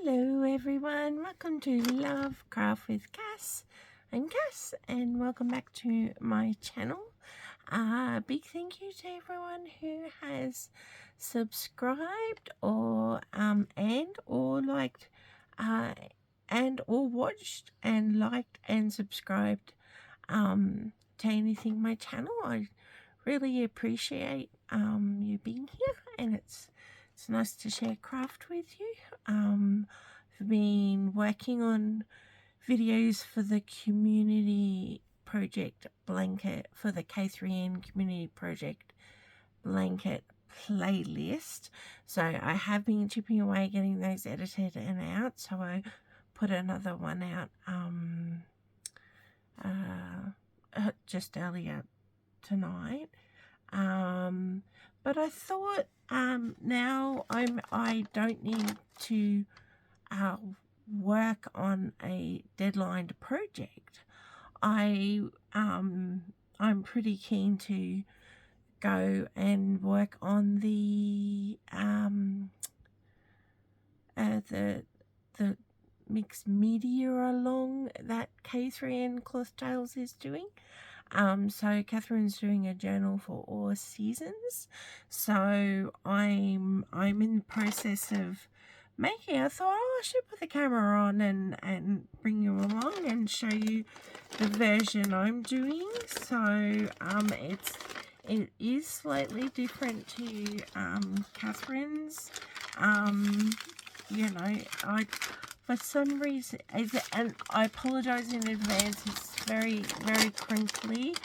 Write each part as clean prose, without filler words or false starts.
Hello everyone, welcome to Love Craft with Cass. I'm Cass and welcome back to my channel. Big thank you to everyone who has subscribed or liked and or watched and liked and subscribed to anything my channel. I really appreciate you being here, and it's nice to share craft with you. I've been working on videos for the community project blanket, for the K3N community project blanket playlist. So I have been chipping away getting those edited and out. So I put another one out just earlier tonight. But I thought now I don't need to work on a deadlined project. I'm pretty keen to go and work on the mixed media along that K3N Clothtales is doing. So Kathryn's doing a journal for all seasons. So I'm in the process of making. I thought, I should put the camera on and bring you along and show you the version I'm doing. So it is slightly different to Kathryn's. For some reason, and I apologize in advance, it's very, very crinkly,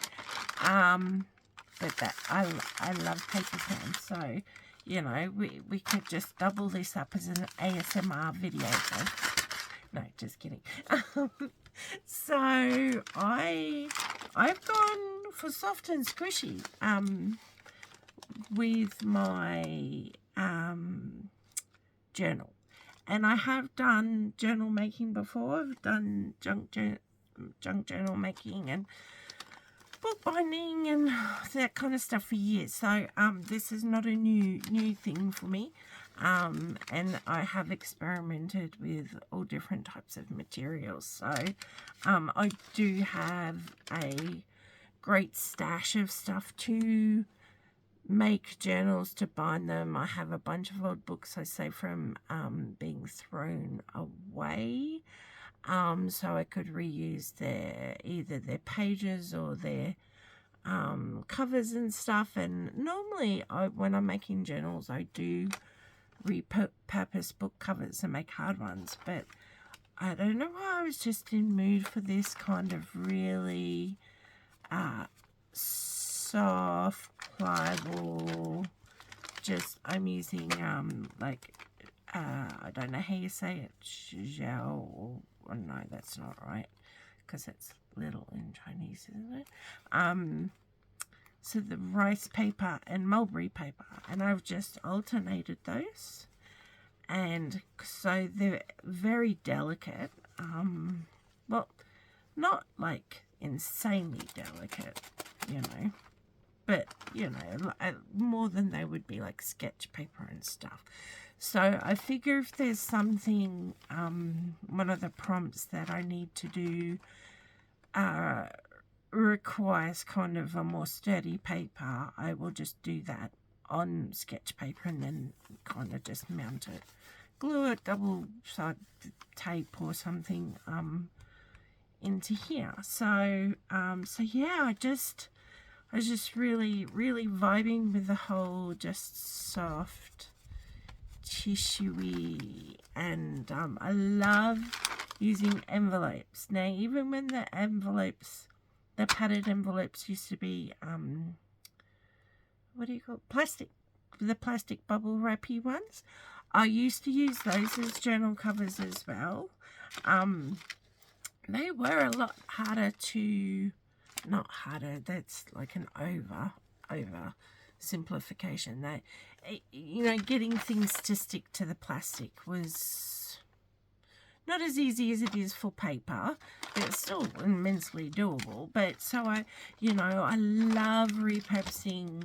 but that I love paper pans, so we could just double this up as an ASMR video. So, no, just kidding. So I've gone for soft and squishy with my journal. And I have done journal making before. I've done junk journal making and bookbinding and that kind of stuff for years. So this is not a new thing for me. And I have experimented with all different types of materials. So I do have a great stash of stuff to make journals, to bind them. I have a bunch of old books, I say, from being thrown away, so I could reuse either their pages or their covers and stuff. And normally when I'm making journals, I do repurpose book covers and make hard ones, but I don't know why I was just in mood for this kind of really soft, pliable, I'm using I don't know how you say it, gel, or no, that's not right, because it's little in Chinese, isn't it? So the rice paper and mulberry paper, and I've just alternated those, and so they're very delicate, well, not like insanely delicate, but more than they would be like sketch paper and stuff. So I figure if there's something, one of the prompts that I need to do requires kind of a more sturdy paper, I will just do that on sketch paper and then kind of just mount it, glue it, double side tape or something into here. So yeah, I was just really, really vibing with the whole just soft, tissuey, and I love using envelopes. Now, even when the padded envelopes used to be, what do you call it? Plastic, the plastic bubble wrappy ones, I used to use those as journal covers as well. They were a lot harder to, not harder, that's like an over simplification. That, getting things to stick to the plastic was not as easy as it is for paper. It's still immensely doable, but so I love repurposing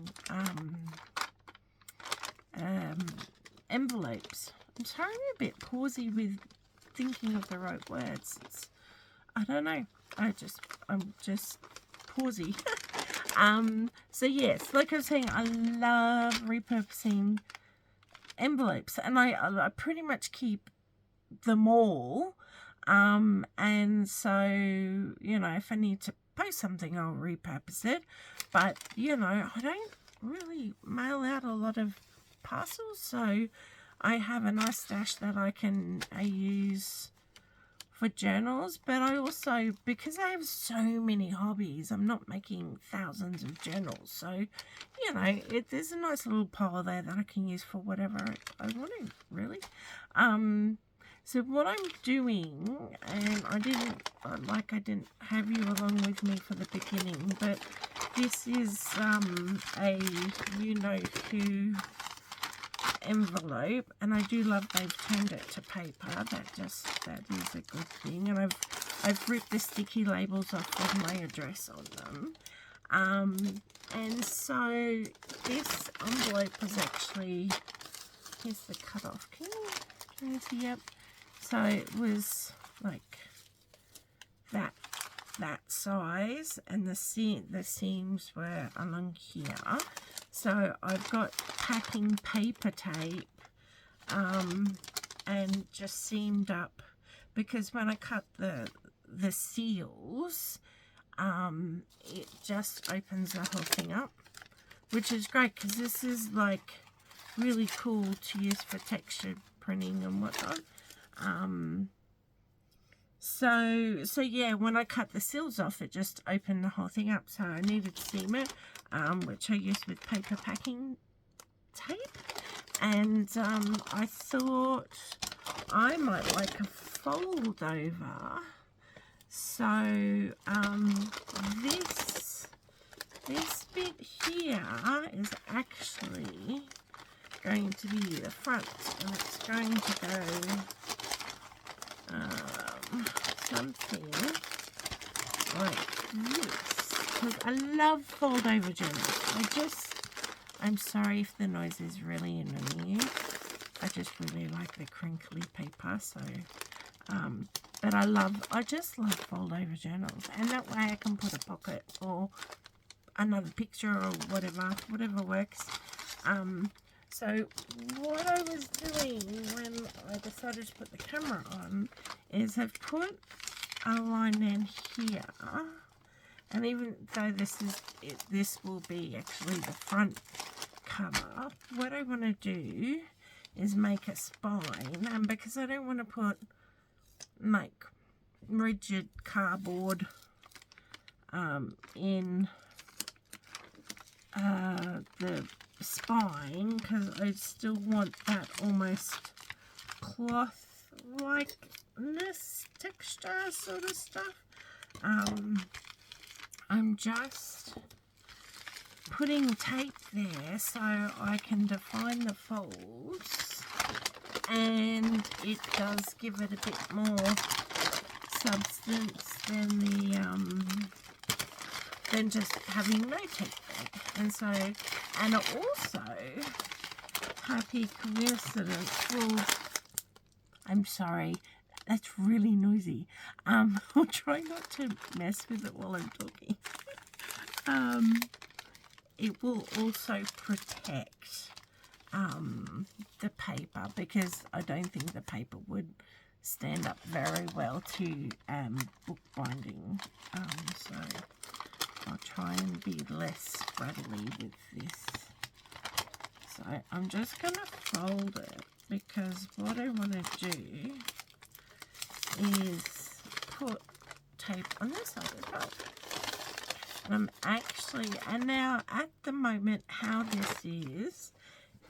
envelopes I'm sorry I'm a bit pausy with thinking of the right words. I don't know. I'm just pausy. So yes, like I was saying, I love repurposing envelopes, and I pretty much keep them all. And so, you know, if I need to post something, I'll repurpose it. But, you know, I don't really mail out a lot of parcels, so I have a nice stash that I can use for journals. But I also, because I have so many hobbies, I'm not making thousands of journals, so you know, there's a nice little pile there that I can use for whatever I want to, really. So what I'm doing, and I didn't have you along with me for the beginning, but this is a you-know-who envelope, and I do love they've turned it to paper. That is a good thing. And I've ripped the sticky labels off with my address on them. And so this envelope was actually, here's the cutoff. Can you see? Yep. So it was like that size, and the seams were along here. So I've got packing paper tape and just seamed up, because when I cut the seals, it just opens the whole thing up, which is great because this is like really cool to use for textured printing and whatnot. So yeah, when I cut the seals off, it just opened the whole thing up. So I needed to seam it, which I used with paper packing tape. And I thought I might like a fold over. So this bit here is actually going to be the front, and it's going to go something like this, because I love fold over journals. I'm sorry if the noise is really annoying you. I just really like the crinkly paper, so but I just love fold over journals, and that way I can put a pocket or another picture or whatever works. So what I was doing when I decided to put the camera on is I've put a line in here, and even though this will be actually the front cover, what I want to do is make a spine, and because I don't want to put like rigid cardboard in the spine, because I still want that almost cloth likeness texture sort of stuff. I'm just putting tape there so I can define the folds, and it does give it a bit more substance than just having no tape there. And so, and also, happy coincidence, well, I'm sorry, that's really noisy. I'll try not to mess with it while I'm talking. It will also protect the paper, because I don't think the paper would stand up very well to book binding. So I'll try and be less spraddly with this. So I'm just going to fold it, because what I want to do is put tape on this side as well. And now at the moment how this is,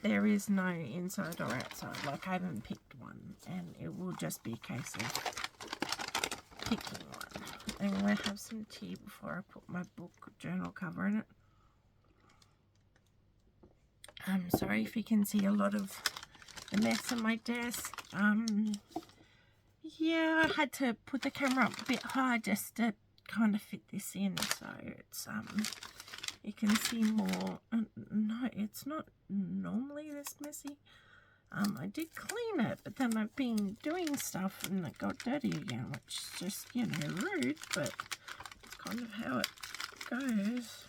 there is no inside or outside. Like, I haven't picked one, and it will just be a case of picking one. I'm going to have some tea before I put my book journal cover in it. I'm sorry if you can see a lot of the mess on my desk. Yeah, I had to put the camera up a bit high just to kind of fit this in, so it's you can see more. No, it's not normally this messy. I did clean it, but then I've been doing stuff and it got dirty again, which is just, you know, rude, but it's kind of how it goes.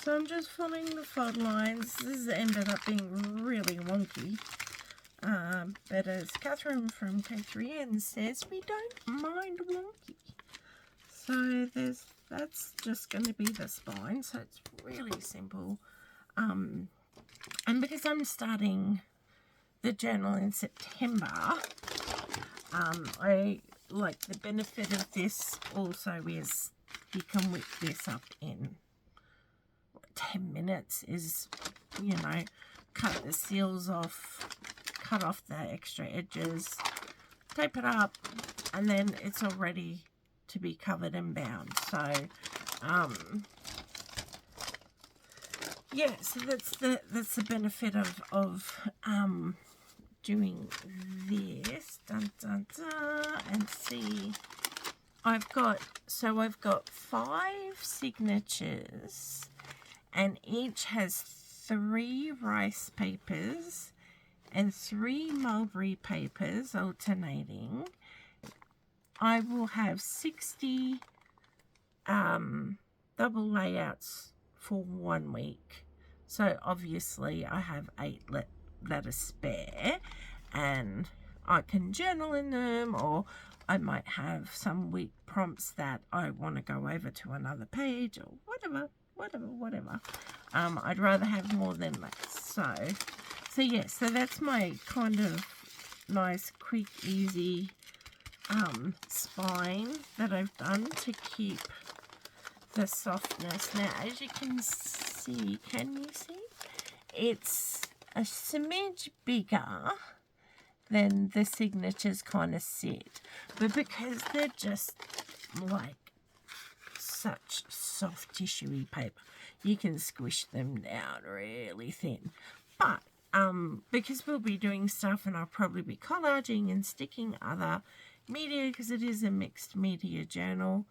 So I'm just following the fold lines. This has ended up being really wonky. But as Kathryn from K3N says, we don't mind wonky. So that's just going to be the spine. So it's really simple. And because I'm starting the journal in September, I like the benefit of this also is you can whip this up in 10 minutes is, you know, cut the seals off, cut off the extra edges, tape it up, and then it's all ready to be covered and bound. So yeah, so that's the benefit of doing this. Dun, dun, dun, and see, I've got 5 signatures, and each has 3 rice papers and 3 mulberry papers alternating. I will have 60 double layouts for 1 week. So obviously I have 8 that are spare, and I can journal in them, or I might have some week prompts that I want to go over to another page or whatever. I'd rather have more than less. So yeah, so that's my kind of nice, quick, easy spine that I've done to keep the softness. Now, as you can see, it's a smidge bigger than the signatures kind of sit, but because they're just like such soft tissuey paper, you can squish them down really thin. But because we'll be doing stuff, and I'll probably be collaging and sticking other media because it is a mixed media journal,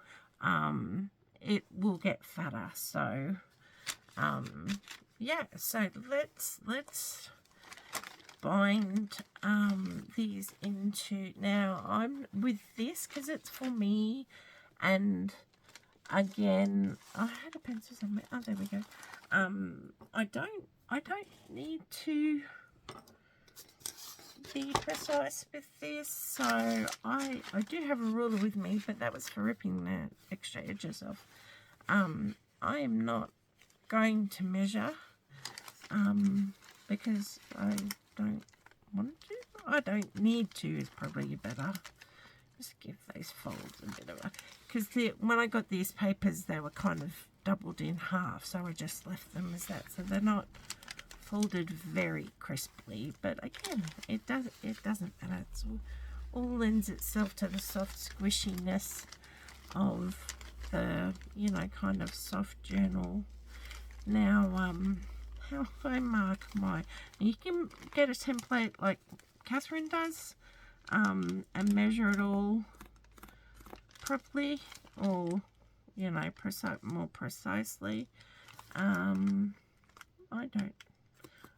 it will get fatter. So yeah, so let's bind these into. Now I'm with this because it's for me, and again, I had a pencil somewhere. Oh, there we go. I don't need to be precise with this, so I do have a ruler with me, but that was for ripping the extra edges off. I am not going to measure because I don't want to. I don't need to is probably better. Just give those folds a bit of a, because when I got these papers, they were kind of doubled in half, so I just left them as that, so they're not folded very crisply. But again, it doesn't matter. It's all lends itself to the soft squishiness of the, you know, kind of soft journal. Now how do I mark my, you can get a template like Kathryn does and measure it all properly, or, you know, more precisely. I don't.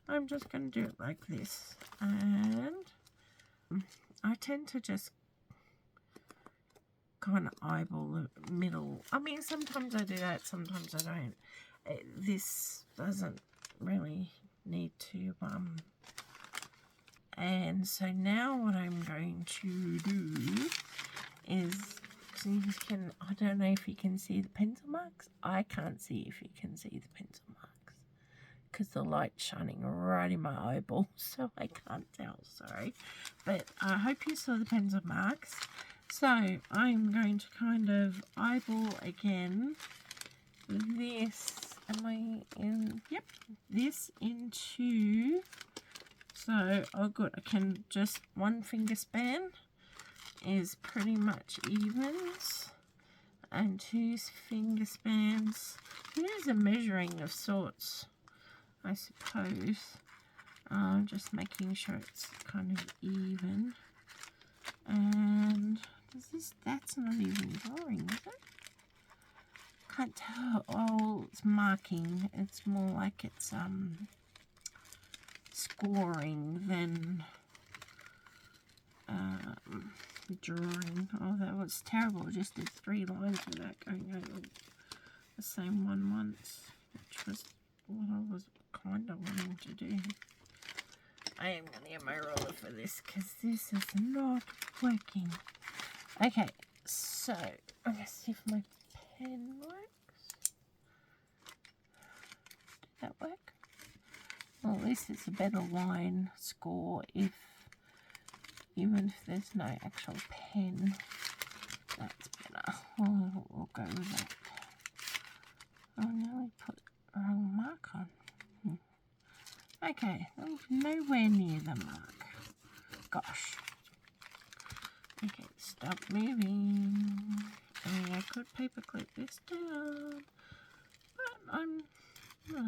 I'm just going to do it like this, and I tend to just kind of eyeball the middle. I mean, sometimes I do that, sometimes I don't. This doesn't really need to. And so now what I'm going to do is, so you can, I don't know if you can see the pencil marks. I can't see if you can see the pencil marks because the light's shining right in my eyeball, so I can't tell, sorry. But I hope you saw the pencil marks. So I'm going to kind of eyeball again this, am I in, yep, this into, so, oh good, I can just, one finger span is pretty much evens, and 2 finger spans, it is a measuring of sorts, I suppose. Just making sure it's kind of even. And does this, that's not even drawing, is it? Can't tell. Oh, it's marking. It's more like it's scoring than drawing. Oh, that was terrible. Just did 3 lines of that going over the same one once, which was what I was kind of wanting to do. I am going to get my roller for this because this is not working. Okay, so I'm going to see if my pen works. Did that work? Well, at least it's a better line score if, even if there's no actual pen. That's better. We'll go with that. Oh, now we put the wrong mark on. Okay, that was nowhere near the mark. Gosh. Okay, stop moving. I mean, I could paperclip this down, but I'm, no.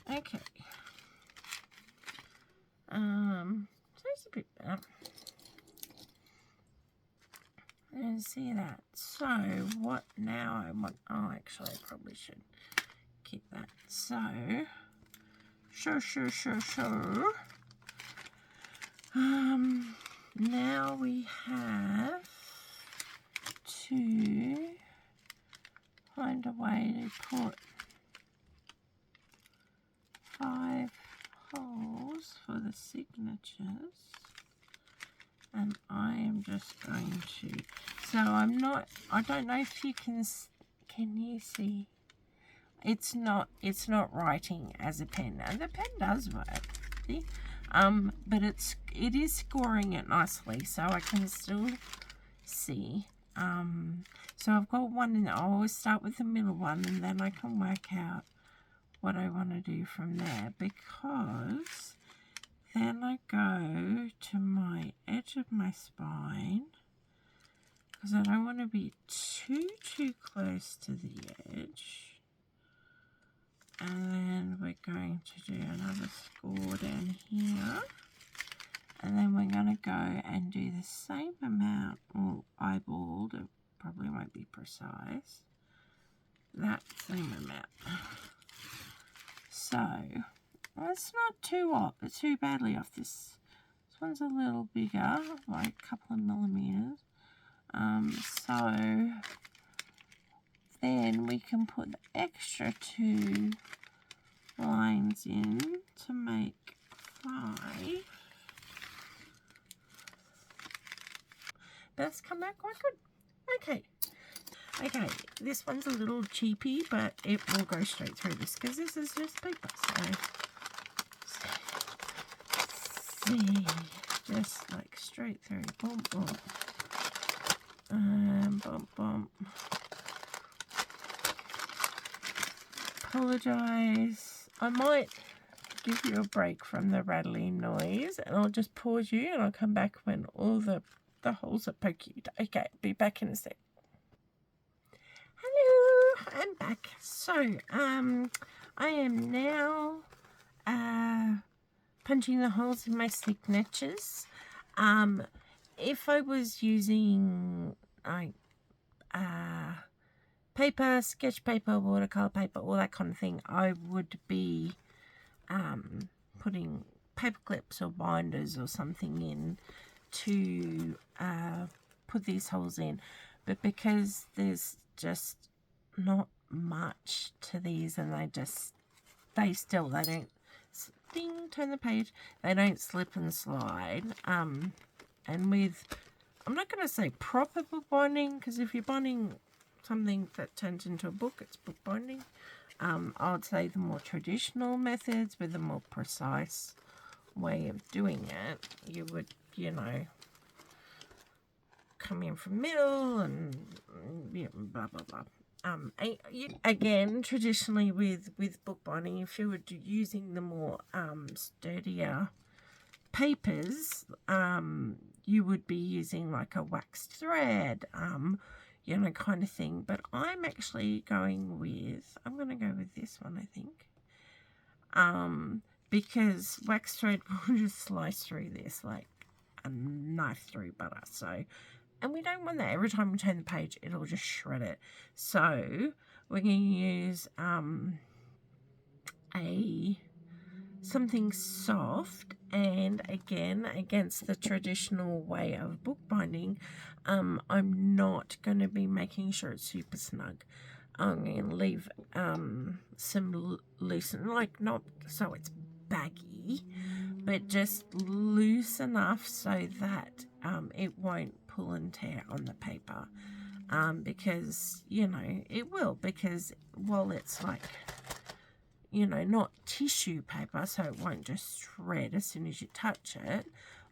Okay. So it's a bit better. And see that. So what now I want? Oh, actually, I probably should keep that. So, sure. Now we have to find a way to put 5 holes for the signatures, and I am just going to, so I don't know if you can you see, it's not writing as a pen, and the pen does work, see? But it is scoring it nicely, so I can still see. So I've got one, and I always start with the middle one, and then I can work out what I want to do from there, because then I go to my edge of my spine, because I don't want to be too close to the edge. And then we're going to do another score down here, and then we're going to go and do the same amount, or eyeballed, it probably won't be precise, that same amount. So it's not too badly off. This one's a little bigger, like a couple of millimeters. So then we can put the extra 2 lines in to make 5. That's come out quite good. Okay, this one's a little cheapy, but it will go straight through this because this is just paper. So, see, just like straight through. Bump, bump. Bump, bump. Apologise. I might give you a break from the rattling noise, and I'll just pause you, and I'll come back when all the holes are poked. Okay, be back in a sec. Hello, I'm back. So, I am now punching the holes in my signatures. If I was using paper, sketch paper, watercolor paper, all that kind of thing, I would be putting paper clips or binders or something in to put these holes in. But because there's just not much to these, and they don't ding, turn the page, they don't slip and slide. And with, I'm not going to say proper book binding, because if you're binding something that turns into a book, it's book binding. I would say the more traditional methods with a more precise way of doing it, you would, come in from middle and blah blah blah. Again, traditionally with book binding, if you were using the more sturdier papers, you would be using like a waxed thread, kind of thing. But I'm going to go with this one, I think, because wax thread will just slice through this like a knife through butter. So, and we don't want that. Every time we turn the page, it'll just shred it. So we're going to use a something soft, and again, against the traditional way of bookbinding, I'm not going to be making sure it's super snug. I'm going to leave some loose, like not so it's baggy, but just loose enough so that it won't pull and tear on the paper. Because, you know, it will, because while it's like, you know, not tissue paper, so it won't just shred as soon as you touch it,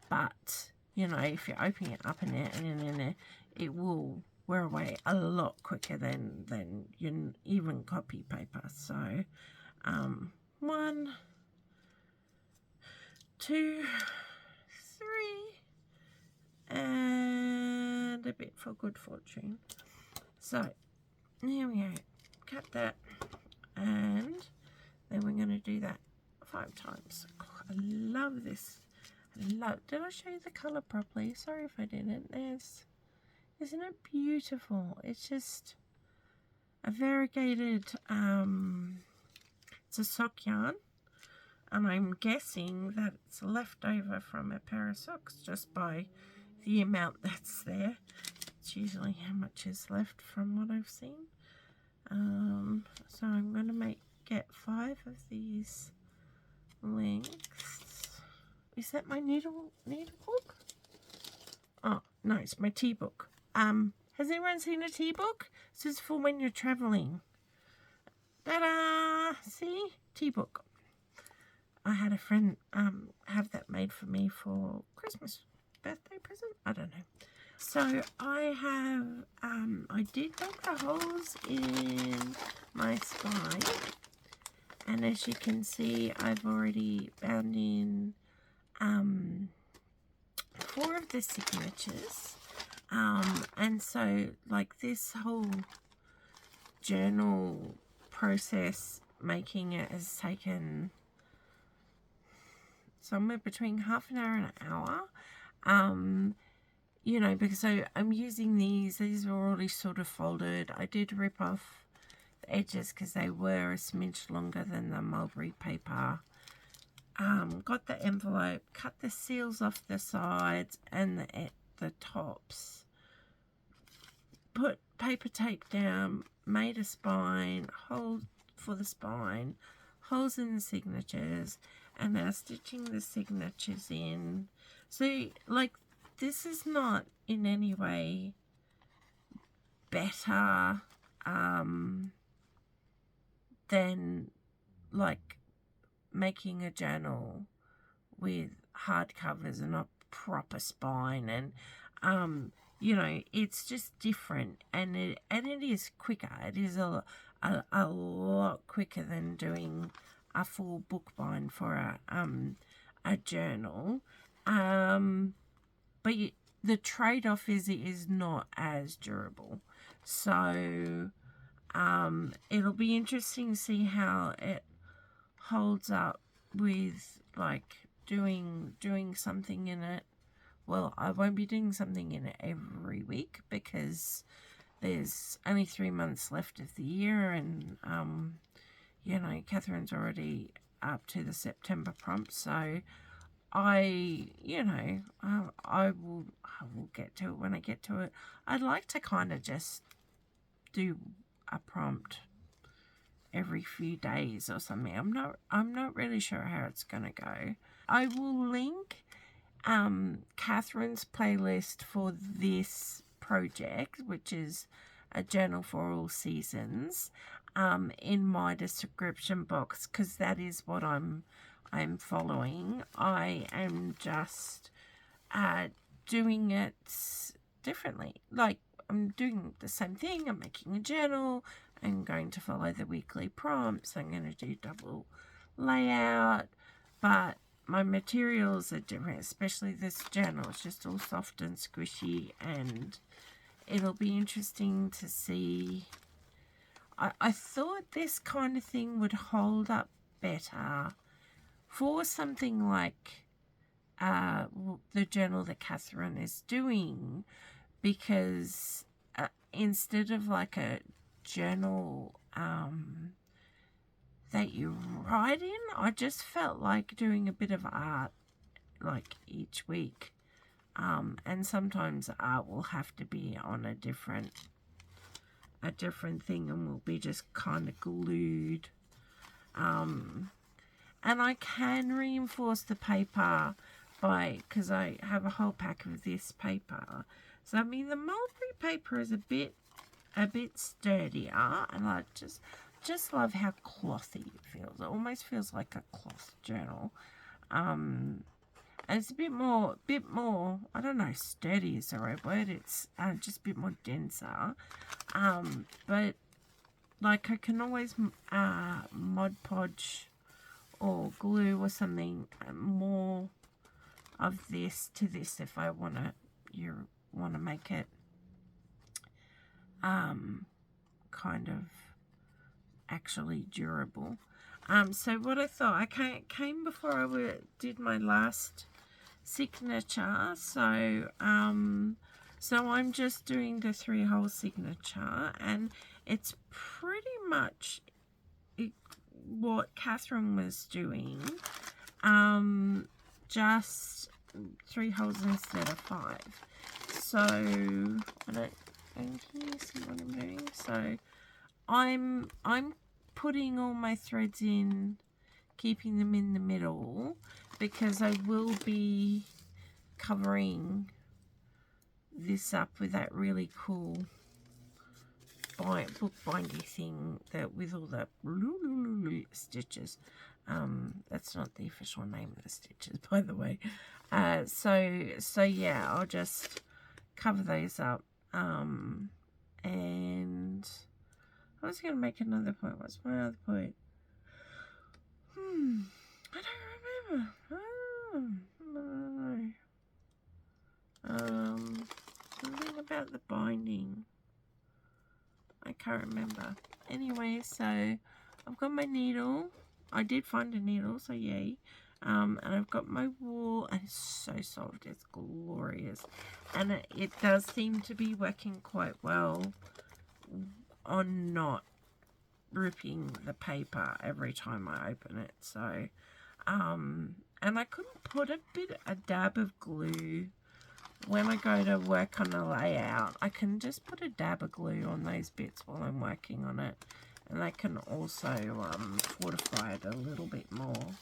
but, you know, if you're opening it up in there, it will wear away a lot quicker than your even copy paper. So, 1, 2, 3, and a bit for good fortune. So, here we go. Cut that, and then we're going to do that 5 times. Oh, I love this. Did I show you the colour properly? Sorry if I didn't. Isn't it beautiful? It's just a variegated, it's a sock yarn, and I'm guessing that it's left over from a pair of socks just by the amount that's there. It's usually how much is left from what I've seen. So I'm going to get 5 of these lengths. Is that my needle book? Oh, no, it's my tea book. Has anyone seen a tea book? This is for when you're traveling. Ta-da! See? Tea book. I had a friend have that made for me for Christmas birthday present. I don't know. So I have, I did make the holes in my spine. And as you can see, I've already bound in 4 of the signatures. And so, like, this whole journal process, making it, has taken somewhere between half an hour and an hour. You know, because I'm using these are already sort of folded. I did rip off the edges because they were a smidge longer than the mulberry paper. Got the envelope, cut the seals off the sides and the tops. Put paper tape down, made a spine, hole for the spine, holes in the signatures, and now stitching the signatures in. So, like, this is not in any way better than, like, making a journal with hard covers and a proper spine, and you know, it's just different, and it is quicker. It is a lot quicker than doing a full bookbind for a journal. But the trade-off is it is not as durable. So it'll be interesting to see how it holds up with, like, doing something in it. Well, I won't be doing something in it every week because there's only 3 months left of the year, and you know, Kathryn's already up to the September prompt, so I will get to it when I get to it. I'd like to kind of just do a prompt every few days or something. I'm not really sure how it's gonna go. I will link Kathryn's playlist for this project, which is a journal for all seasons, in my description box, because that is what I'm following. I am just doing it differently. Like, I'm doing the same thing. I'm making a journal. I'm going to follow the weekly prompts. I'm going to do double layout, but my materials are different, especially this journal. It's just all soft and squishy, and it'll be interesting to see. I thought this kind of thing would hold up better for something like the journal that Kathryn is doing, because instead of like a journal that you write in. I just felt like doing a bit of art like each week. And sometimes art will have to be on a different thing and will be just kind of glued. And I can reinforce the paper because I have a whole pack of this paper. So I mean the mulberry paper is a bit sturdier, and I just love how clothy it feels. It almost feels like a cloth journal. And it's a bit more, I don't know, sturdy is the right word. It's just a bit more denser. But like I can always Mod Podge or glue or something more of this to this if I want to make it kind of actually durable. So what I thought, I came before I did my last signature, so I'm just doing the 3-hole signature, and it's pretty much what Kathryn was doing, just 3 holes instead of 5. So can you see what I'm doing? So I'm putting all my threads in, keeping them in the middle, because I will be covering this up with that really cool bookbindy thing that with all the stitches. That's not the official name of the stitches, by the way. So yeah, I'll just cover those up. And I was going to make another point. What's my other point? I don't remember. Something about the binding. I can't remember. Anyway, so I've got my needle. I did find a needle, so yay. And I've got my wool, and it's so soft. It's glorious. And it does seem to be working quite well on not ripping the paper every time I open it. So, and I couldn't put a dab of glue when I go to work on a layout. I can just put a dab of glue on those bits while I'm working on it, and I can also fortify it a little bit more.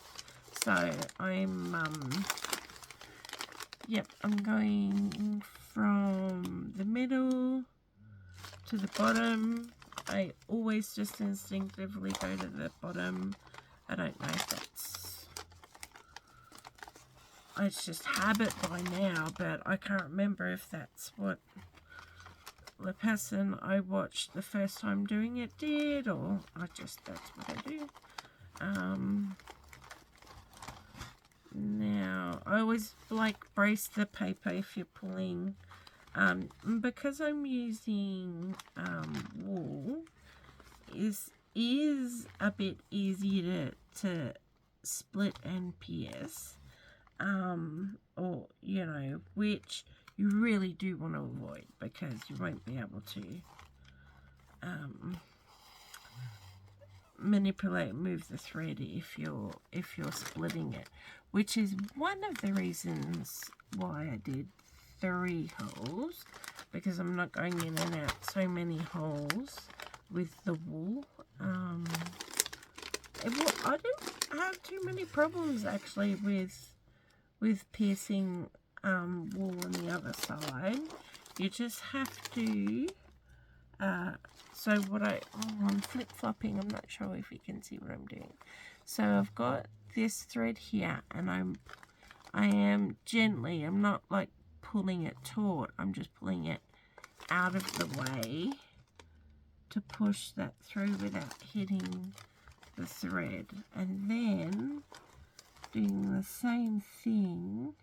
So I'm going from the middle to the bottom. I always just instinctively go to the bottom. I don't know if it's just habit by now, but I can't remember if that's what the person I watched the first time doing it did, or that's what I do. Now, I always brace the paper if you're pulling, because I'm using wool, is a bit easier to split and pierce, or which you really do want to avoid, because you won't be able to manipulate and move the thread if you're splitting it, which is one of the reasons why I did 3 holes, because I'm not going in and out so many holes with the wool. I didn't have too many problems actually with piercing wool on the other side. You just have to so what I'm flip-flopping. I'm not sure if you can see what I'm doing. So I've got this thread here, and I am gently, I'm not pulling it taut, I'm just pulling it out of the way to push that through without hitting the thread, and then doing the same thing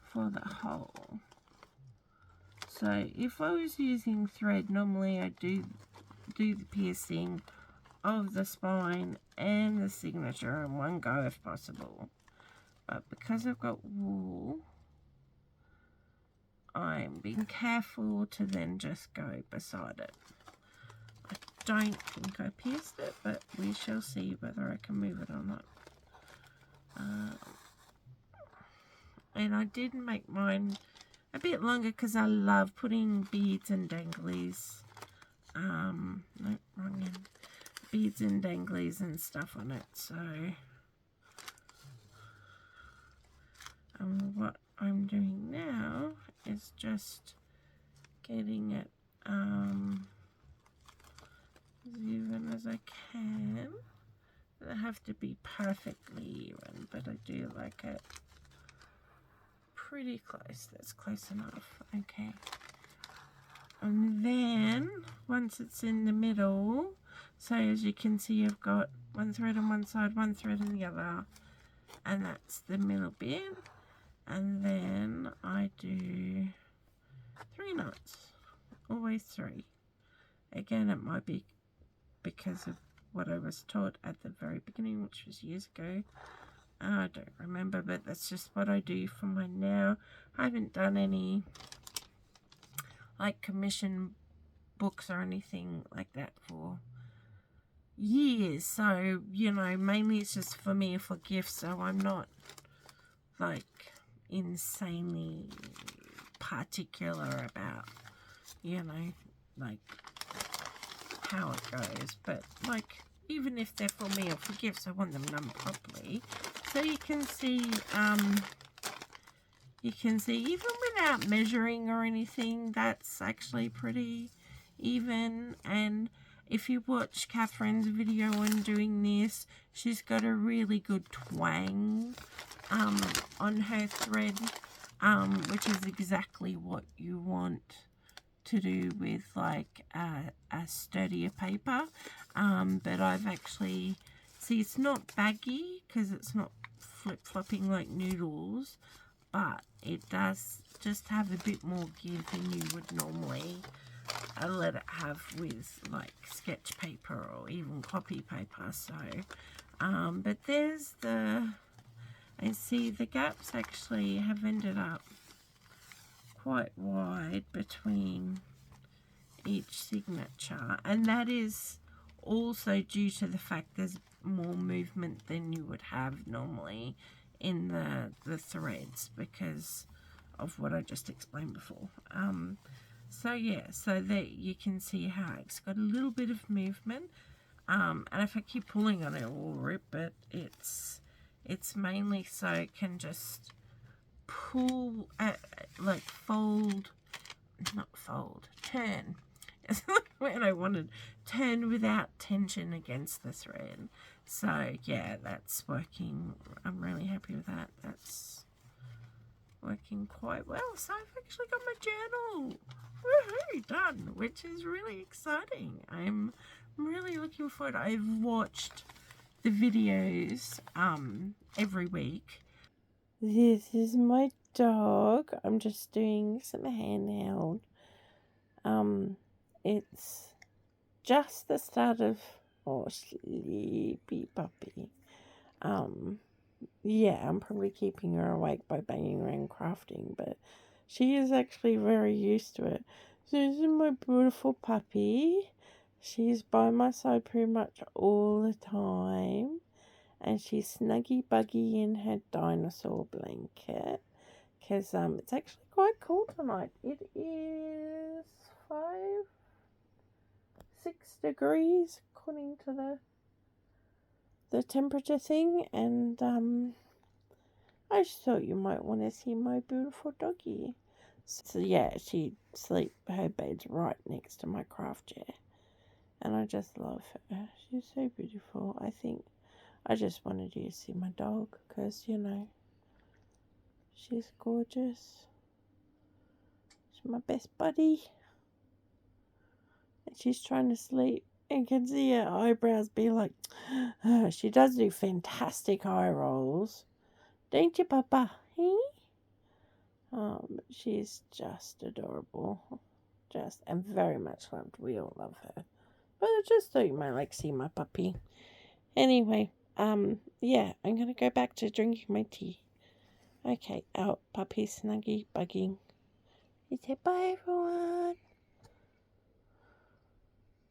for the hole. So if I was using thread, normally I do the piercing of the spine and the signature in one go if possible. But because I've got wool, I'm being careful to then just go beside it. don't think I pierced it, but we shall see whether I can move it or not. And I did make mine a bit longer because I love putting beads and danglies. No, wrong end. Beads and danglies and stuff on it. So, what I'm doing now is just getting it as even as I can. They have to be perfectly even, but I do like it pretty close. That's close enough. Okay. And then once it's in the middle, so as you can see, I've got one thread on one side, one thread on the other, and that's the middle bit. And then I do 3 knots, always 3. Again, it might be because of what I was taught at the very beginning, which was years ago. I don't remember, but that's just what I do for mine now. I haven't done any like commission books or anything like that for years, so you know, mainly it's just for me for gifts, so I'm not like insanely particular about, you know, like how it goes. But like, even if they're for me or for gifts, I want them done properly. So you can see even without measuring or anything, that's actually pretty even. And if you watch Kathryn's video on doing this, she's got a really good twang on her thread, which is exactly what you want to do with like a sturdier paper. But I've actually, see, it's not baggy because it's not flip-flopping like noodles, but it does just have a bit more give than you would normally let it have with like sketch paper or even copy paper. So but there's the, and see, the gaps actually have ended up quite wide between each signature, and that is also due to the fact there's more movement than you would have normally in the threads because of what I just explained before. So yeah, so there you can see how it's got a little bit of movement, and if I keep pulling on it, it will rip, but it's mainly so it can just pull, like turn. It's the word I wanted. Turn without tension against the thread. So yeah, that's working. I'm really happy with that. That's working quite well. So I've actually got my journal, woohoo, done, which is really exciting. I'm really looking forward. I've watched the videos every week. This is my dog. I'm just doing some handheld. It's just the start of, oh, sleepy puppy. Yeah, I'm probably keeping her awake by banging around crafting, but she is actually very used to it. So this is my beautiful puppy. She's by my side pretty much all the time, and she's snuggy buggy in her dinosaur blanket, because it's actually quite cool tonight. It is 6 degrees according to the temperature thing, and I just thought you might want to see my beautiful doggy. So yeah, her bed's right next to my craft chair, and I just love her. She's so beautiful. I think I just wanted you to see my dog because, you know, she's gorgeous. She's my best buddy, and she's trying to sleep. You can see her eyebrows be like, she does do fantastic eye rolls. Don't you, Papa? Hey? But she's just adorable. And very much loved. We all love her. But I just thought you might like to see my puppy. Anyway, yeah, I'm going to go back to drinking my tea. Okay, out, puppy, snuggy, bugging. You say bye, everyone.